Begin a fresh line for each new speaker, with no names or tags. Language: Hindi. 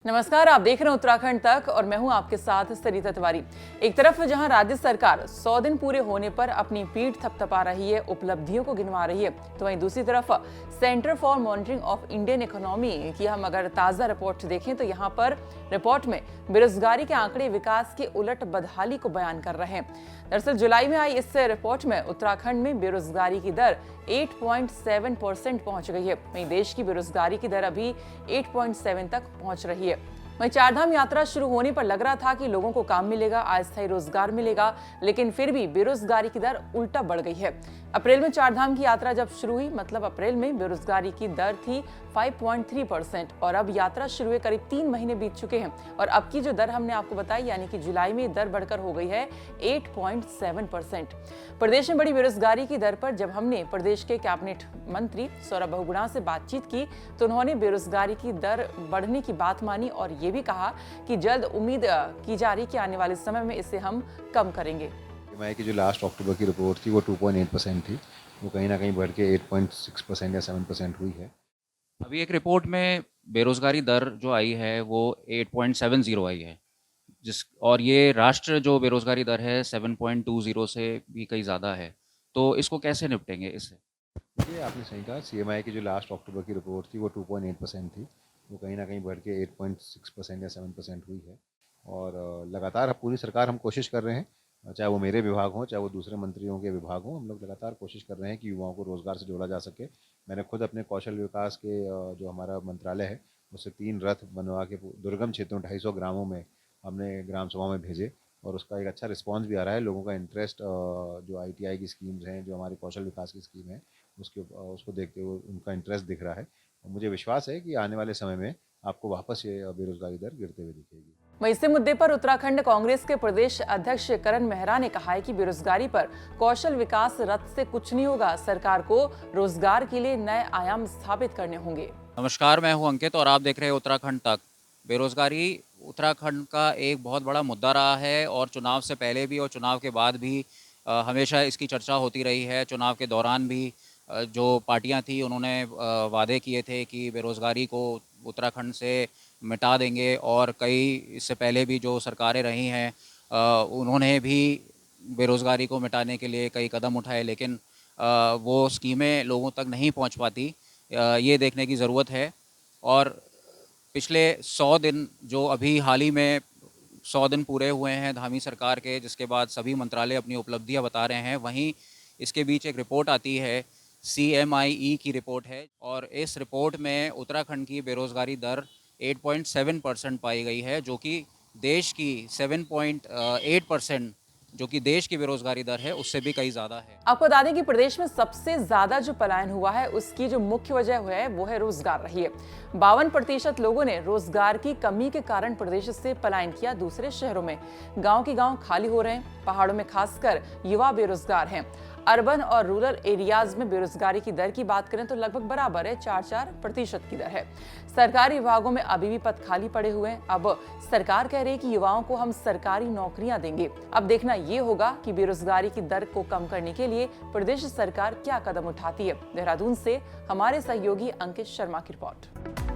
नमस्कार, आप देख रहे हैं उत्तराखंड तक और मैं हूं आपके साथ सरिता तिवारी। एक तरफ जहां राज्य सरकार 100 दिन पूरे होने पर अपनी पीठ थपथपा रही है, उपलब्धियों को गिनवा रही है, तो वहीं दूसरी तरफ centre for monitoring of Indian economy की हम अगर ताजा रिपोर्ट देखें तो यहां पर रिपोर्ट में बेरोजगारी के आंकड़े विकास के उलट बदहाली को बयान कर रहे हैं। दरअसल जुलाई में आई इस रिपोर्ट में उत्तराखंड में बेरोजगारी की दर 8.7% पहुंच गई है। वहीं देश की बेरोजगारी की दर अभी 8.7 तक पहुंच रही है। वहीं चारधाम यात्रा शुरू होने पर लग रहा था कि लोगों को काम मिलेगा, अस्थायी रोजगार मिलेगा, लेकिन फिर भी बेरोजगारी की दर उल्टा बढ़ गई है। अप्रैल में चारधाम की यात्रा जब शुरू हुई, मतलब अप्रैल में बेरोजगारी की दर थी 5.3% और अब यात्रा शुरू हुए करीब 3 महीने बीत चुके हैं और अब की जो दर हमने आपको बताई यानी कि जुलाई में दर बढ़कर हो गई है 8.7%। प्रदेश में बड़ी बेरोजगारी की दर पर जब हमने प्रदेश के कैबिनेट मंत्री सौरभ बहुगुणा से बातचीत की तो उन्होंने बेरोजगारी की दर बढ़ने की बात मानी और ये भी कहा कि जल्द उम्मीद की जा रही कि आने वाले समय में इसे हम कम करेंगे।
मई की जो लास्ट अक्टूबर की रिपोर्ट थी वो 2.8% थी, वो कहीं ना कहीं बढ़ के 8.6% या 7% हुई है।
अभी एक रिपोर्ट में बेरोजगारी दर जो आई है वो 8.70 आई है, और ये राष्ट्र जो बेरोजगारी दर है 7.20 से भी कहीं ज़्यादा है। तो इसको कैसे निपटेंगे इससे?
ये आपने सही कहा, CMI की जो लास्ट अक्टूबर की रिपोर्ट थी वो 2.8% थी, वो कहीं ना कहीं बढ़ के 8.6% या 7% हुई है। और लगातार पूरी सरकार हम कोशिश कर रहे हैं, चाहे वो मेरे विभाग हों चाहे वो दूसरे मंत्रियों के विभाग हों, हम लोग लगातार कोशिश कर रहे हैं कि युवाओं को रोज़गार से जोड़ा जा सके। मैंने खुद अपने कौशल विकास के जो हमारा मंत्रालय है उससे 3 रथ बनवा के दुर्गम क्षेत्रों 250 ग्रामों में हमने ग्राम सभा में भेजे और उसका एक अच्छा रिस्पांस भी आ रहा है। लोगों का इंटरेस्ट जो ITI की स्कीम्स हैं, जो हमारी कौशल विकास की स्कीम है, उसको देखते हुए उनका इंटरेस्ट दिख रहा है। मुझे विश्वास है कि आने वाले समय में आपको वापस ये बेरोजगारी दर गिरते हुए दिखेगी।
वहीं इसी मुद्दे पर उत्तराखंड कांग्रेस के प्रदेश अध्यक्ष करण मेहरा ने कहा है कि बेरोजगारी पर कौशल विकास रथ से कुछ नहीं होगा, सरकार को रोजगार के लिए नए आयाम स्थापित करने होंगे।
नमस्कार, मैं हूं अंकित और आप देख रहे हैं उत्तराखंड तक। बेरोजगारी उत्तराखंड का एक बहुत बड़ा मुद्दा रहा है और चुनाव से पहले भी और चुनाव के बाद भी हमेशा इसकी चर्चा होती रही है। चुनाव के दौरान भी जो पार्टियां थी उन्होंने वादे किए थे कि बेरोजगारी को उत्तराखंड से मिटा देंगे और कई इससे पहले भी जो सरकारें रही हैं उन्होंने भी बेरोज़गारी को मिटाने के लिए कई कदम उठाए, लेकिन वो स्कीमें लोगों तक नहीं पहुंच पाती। ये देखने की ज़रूरत है। और पिछले 100 दिन जो अभी हाल ही में 100 दिन पूरे हुए हैं धामी सरकार के, जिसके बाद सभी मंत्रालय अपनी उपलब्धियां बता रहे हैं, वहीं इसके बीच एक रिपोर्ट आती है, CMIE की रिपोर्ट है और इस रिपोर्ट में उत्तराखंड की बेरोज़गारी दर 8.7% पाई गई है, जो कि देश की 7.8% जो कि देश की बेरोजगारी दर है उससे भी कहीं ज़्यादा है।
आपको बता दें कि प्रदेश में सबसे ज्यादा जो पलायन हुआ है उसकी जो मुख्य वजह है वो है रोजगार रही है। 52% लोगों ने रोजगार की कमी के कारण प्रदेश से पलायन किया दूसरे शहरों में। गांव के गांव खाली हो रहे हैं, पहाड़ों में खासकर युवा बेरोजगार हैं। अर्बन और रूरल एरियाज में बेरोजगारी की दर की बात करें तो लगभग बराबर है, 4-4% की दर है। सरकारी विभागों में अभी भी पद खाली पड़े हुए हैं। अब सरकार कह रही है कि युवाओं को हम सरकारी नौकरियां देंगे। अब देखना ये होगा कि बेरोजगारी की दर को कम करने के लिए प्रदेश सरकार क्या कदम उठाती है। देहरादून से हमारे सहयोगी अंकित शर्मा की रिपोर्ट।